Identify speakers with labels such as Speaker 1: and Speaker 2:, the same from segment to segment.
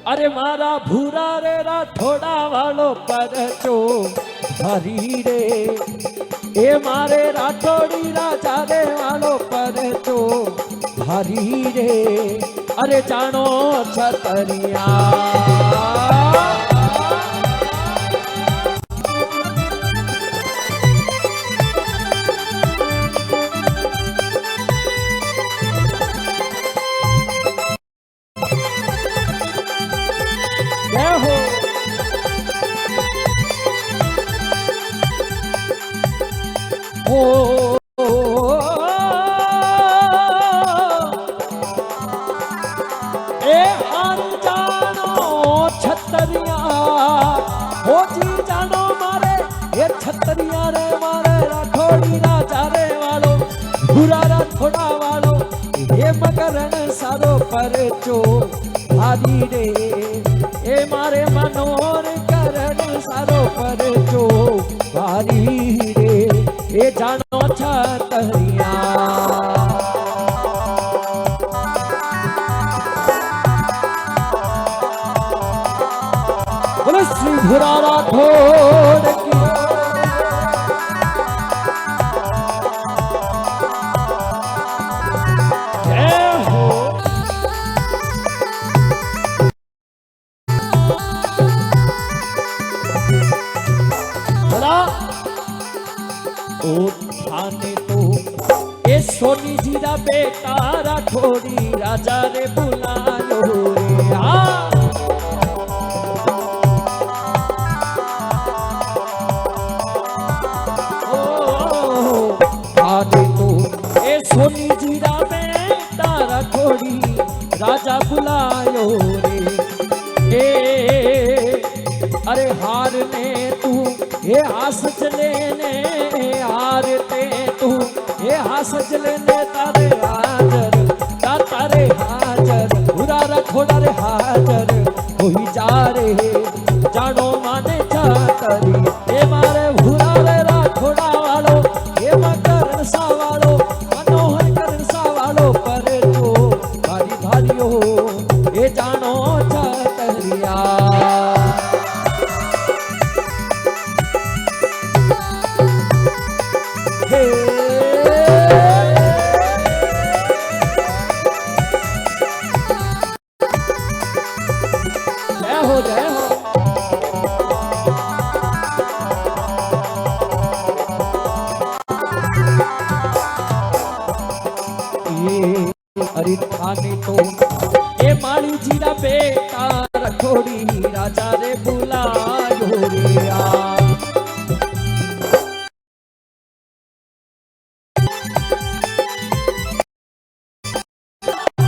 Speaker 1: अरे मारा भूरा रे राठोड़ा वालो परचो हरी रे ए मारे राठोड़ी राजा रे वालो परचो हरी रे अरे जानो छतरिया छतरिया रे मारे राठोड़ी राजा रे वालो भूरा राठोड़ा वालो ये मकरण सारो परचो भारी रे ए मारे मनोर करण सारो परचो भारी रे ए जानो छतरिया बोले श्री भूरा राठौड़ की थाने तो ए सोनी जीरा बेटा राठौड़ी राजा रे बुलायो रे थाने तो ए सोनी जीरा बेटा राठौड़ी राजा बुलायो रे ए अरे हार ने तू ये हास चले ने हारते तू ये हास चले ने तारे हाजर तारे हाजर बुरा रखोड़ा रे हाजर कोई जा रे जानो माने छतरी ये मारे बुरा रे राठोड़ा वालो ये मकरण सा वालो मनोहर करण सा वालो पर जो भारी भारी हो ये जानो छतरिया अरे थाने तो ये माली जीरा बेटा राठौड़ी राजा रे बुलायो रे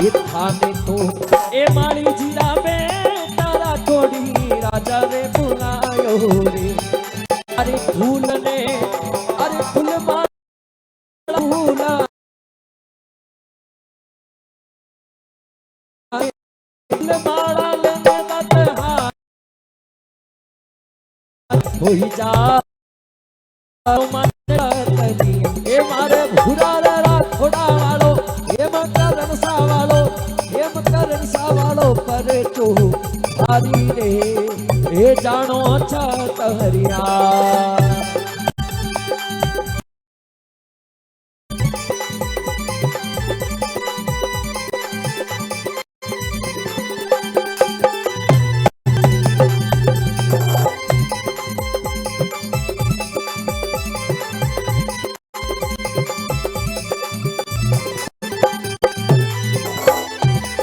Speaker 1: ये थाने तो ये माली जीरा बेटा राठौड़ी राजा रे बुलायो रे अरे फूल ने अरे फूल माला माला लेने बात हो जा तरी ए मारे भूरा राठोड़ा वालो ये मकरण सा वालो पर चो भारी रे ए जानो छतरिया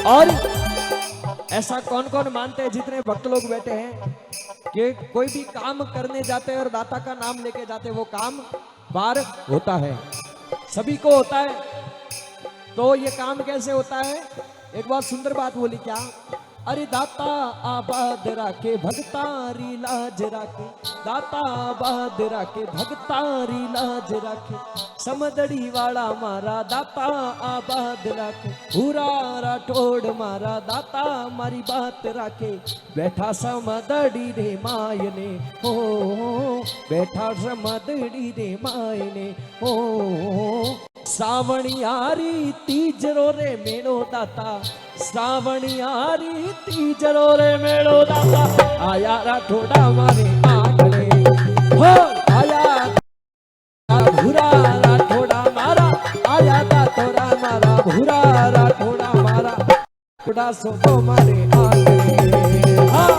Speaker 1: और ऐसा कौन कौन मानते हैं जितने भक्त लोग बैठे हैं कि कोई भी काम करने जाते हैं और दाता का नाम लेके जाते हैं वो काम बार होता है, सभी को होता है। तो ये काम कैसे होता है? एक बात सुंदर बात बोली क्या, अरे दाता आबाद राखे भगतारी लाज राखे, दाता आबाद राखे भगतारी लाज राखे, समदड़ी वाला मारा दाता आबाद राखे, पूरा राठौड़ मारा दाता मारी बात राखे, बैठा समदड़ी रे मायने हो, बैठा समदड़ी रे मायने हो, श्रावणियारी तीजरो रे मेड़ो दाता, श्रावणियारी तीजरो रे मेड़ो दाता, आया राठोड़ा मारे आंगणे, हो आया भूरा राठोड़ा मारा, आया दातोरा मारा भूरा राठोड़ा मारा, थोड़ा सोको मारे आंगणे। हाँ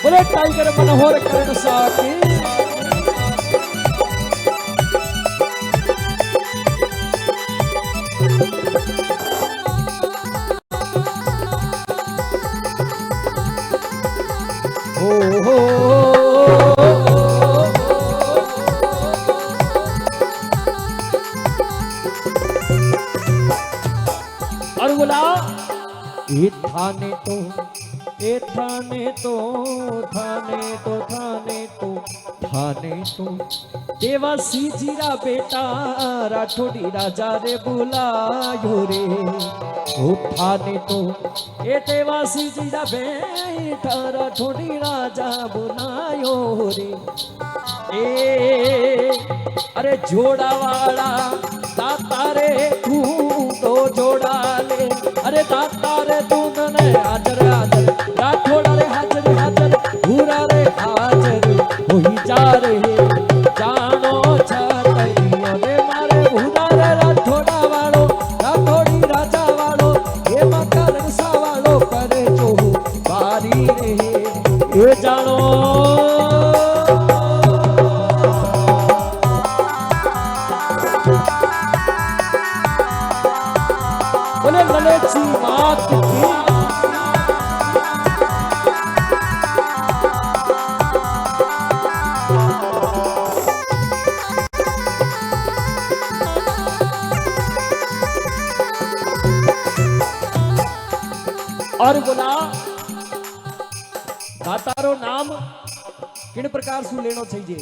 Speaker 1: बोले टाइगर मनोहर करण साथी। और बोला ये थाने तो ए थाने तो थाने तो थाने तो थाने तो देवासी जीरा बेटा राठौड़ी राजा रे बुलायो रे, ओ थाने तो ए देवासी जीरा बेटा राठौड़ी राजा बुलायो रे। ए अरे जोड़ा वाला दाता रे तू तो जोड़ा ले, अरे दाता रे तू ने हाजर हाजर राठौड़ा रे हाजर हाजर भूरा रे हाजर होई जा रे जानो छतरियो रे मारे भूरा रे राठौड़ा वालो राठौड़ी राजा वालो ये मकर सा वालो करे जो बारी रे ये जानो बोले ललेची मात की। और बोला दातारो नाम किन प्रकार सु लेनो चाहिए।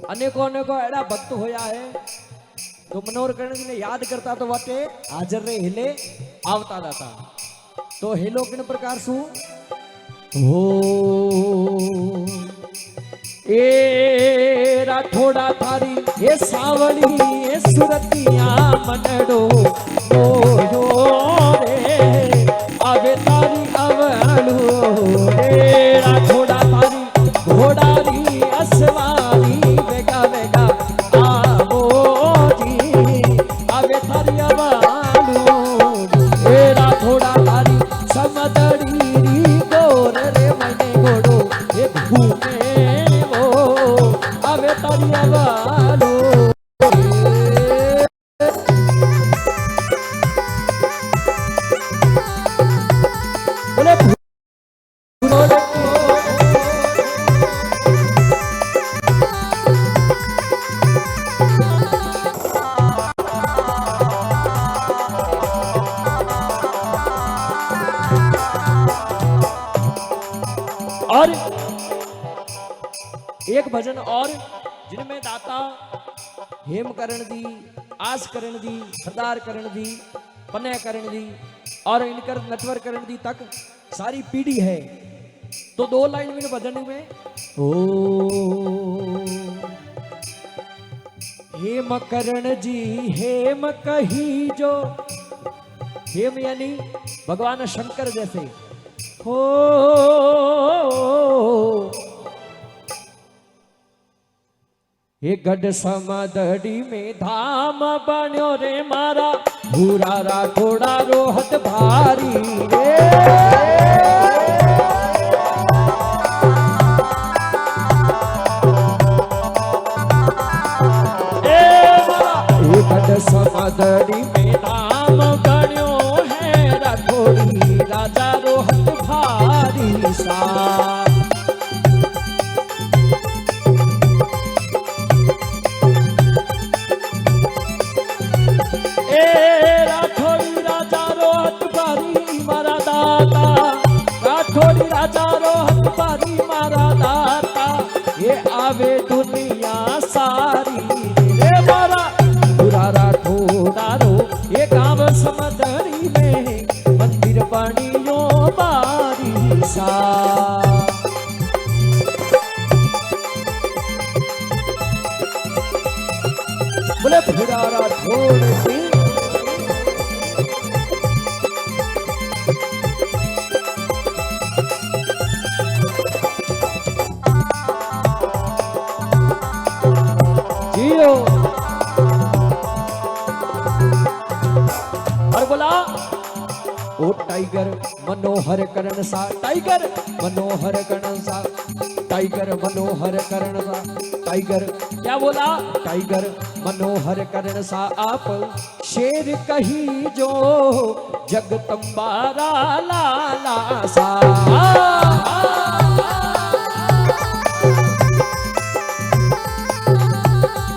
Speaker 1: अनेको अनेको एड़ा भक्त होया है तो मनोहर करण जी ने याद करता तो वाटे हाजर रे हिले आवता जाता, तो हेलो किन प्रकार सु हो ए राठौड़ा थारी ए सावड़ी ए सुरतिया मनडो मोयो रे आवे तारी अवळू रे राठौड़ा थारी घोड़ारी असवारी बेगा बेगा आवो जी आवे थारी अवळू रे राठौड़ा थारी समदड़ी गोर रे मने घोड़ो ए घूमे वो आवे तारी अवळू और एक भजन और जिनमें दाता हेम करण दी, आस करण दी, सरदार करण दी, पन्या करण दी और इनकर नटवर करण दी तक सारी पीढ़ी है। तो दो लाइन में भजन में ओ हेम करण जी हेम कही जो, हेम यानी भगवान शंकर जैसे हो ये गढ़ समदड़ी में धाम बन्यो रे मारा भूरा राठौड़ा रोहत भारी रे ये गढ़ समदड़ी में धाम बन्यो है राठौड़ी राजा रोहत भारी सा। राठौड़ी राजा रोहत भारी मारा दाता, राठौड़ी राजा रोहत भारी मारा दाता, ये आवे दुनिया सारी रे मारा पूरा राठौड़ा रो ये गाँव समदड़ी में मंदिर बनियो बारी सा। भुरारा छोड़ के जियो। और बोला ओ टाइगर मनोहर करण सा, टाइगर मनोहर करण सा, टाइगर मनोहर करण सा, टाइगर क्या बोला? टाइगर मनोहर करण सा आप शेर कही जो जगदम्बारा लाला सा।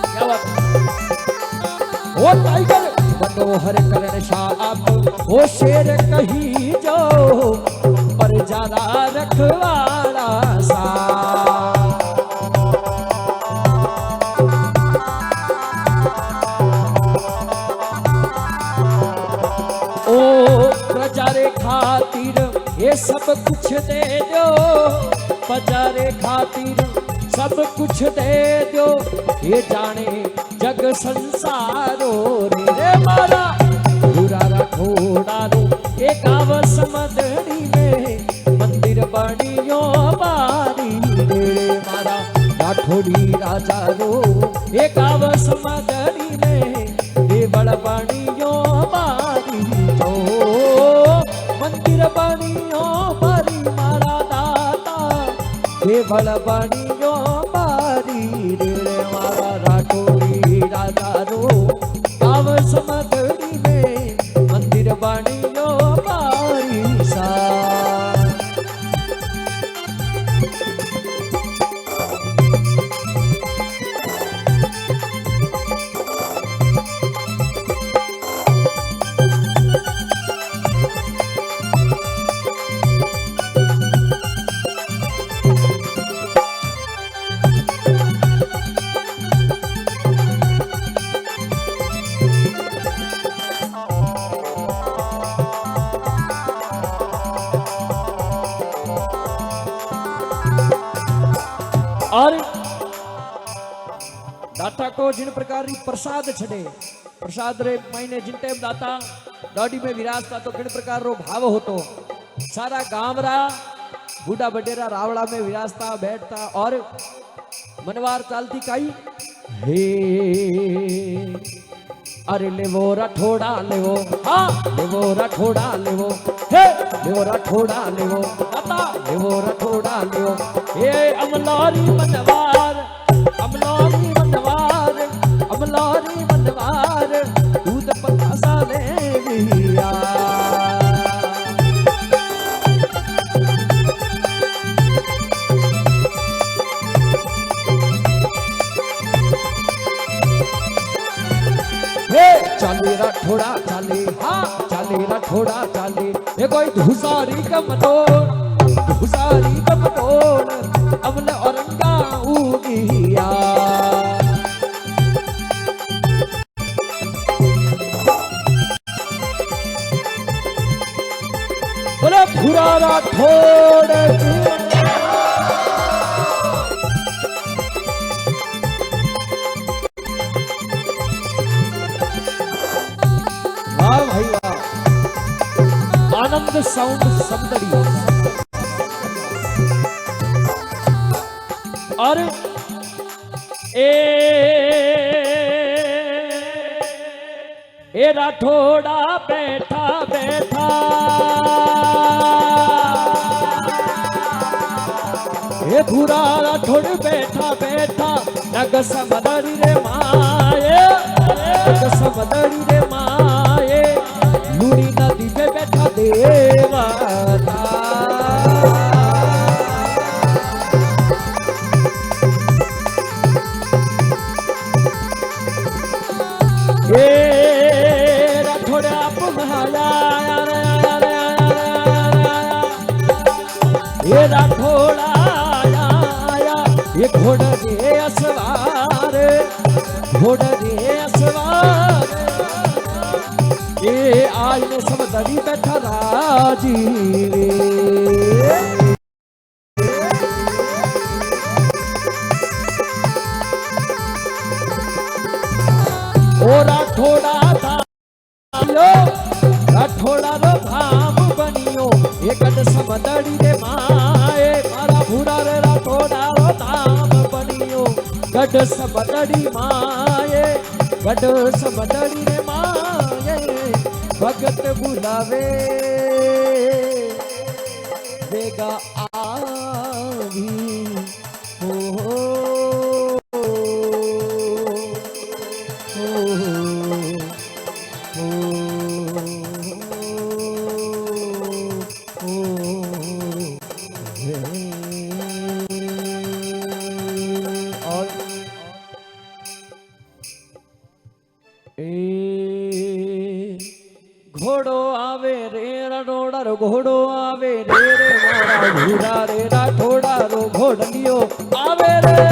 Speaker 1: क्या बात? ओ टाइगर मनोहर करण शाह आप वो शेर कही जो पर ज्यादा रखवाला सा। ओ प्रजा रे खातिर ये सब कुछ दे दो, प्रजा रे खातिर सब कुछ दे दो, ये जाने जग संसारो रे मारा भुरारा ठोड़ारो एक आवस मदड़ी में मंदिर बनियो बारी रे मारा राठौड़ी राजा रो एक आवस मदड़ी में देवल बनियो बारी जो मंदिर बनियो बारी मारा दाता देवल बनियो बारी रे मारा राठौड़ी राजा रो आवस मदड़ी में मंदिर बनियो बारी सा। और दाता को जिन प्रकार प्रसाद छड़े प्रसाद रे महीने जिन टाइम दाता दाढ़ी में विराजता तो किन प्रकार रो भाव होतो सारा गांव रा बूढ़ा बडेरा रावड़ा में विराजता बैठता और मनवार चालती काई हे अरे लेवो राठौड़ा लेवो, हाँ लेवो राठौड़ा लेवो, हे लेवो राठौड़ा लेवो, दाता लेवो राठौड़ा लेवो, हे अमलारी मनवार, अमलारी मनवार, अमलारी मनवार, दूध पतासा ले लिया। चाली राठौड़ा चाली, हाँ चाली राठौड़ा चाली, ये कोई धुसारी कमतोड़, धुसारी कमतोड़, अमल औरंगा उगिया। बोले भुरारा ठोड़ आनंद साउंड समदड़ी। और ए राठौड़ा बैठा बैठा ए भूरा राठौड़ बैठा बैठा नग समदड़ी रे माए, नग समदड़ी रे माए लूरी नदी पे बैठा देवता। ये राठौड़ आप महाया, ये राठौड़ आया, ये घोड़ा दे असवार, घोड़ा दे असवार, ये आज ने समदड़ी बैठा राजी। ओ राठोड़ा रो धाम बनियो ये गढ़ समदड़ी रे माए मारा भूरा रे राठोड़ा रो धाम बनियो गढ़ समदड़ी माए गढ़ समदड़ी रे माए भगत बुलावे बेगा आवी हो घोड़ो आवे रे रडोड़ा रो घोड़ो आवे रे रे मारा भूरा रे राठोड़ा रो घोड़लियो आवे रे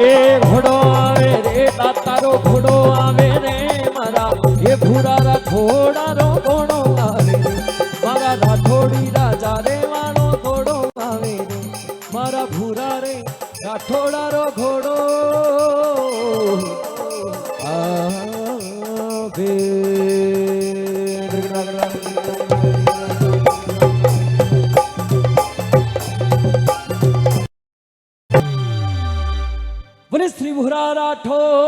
Speaker 1: ए घोड़ो आवे रे तारो घोड़ो आवे रे मारा ये भूरा राठोड़ा रो घोड़ो आवे रे मारा राठोड़ी राजा रे वालो घोड़ो आवे रे मारा भूरा रे राठोड़ा रो घोड़ो आवे बोले श्री भूरा राठौड़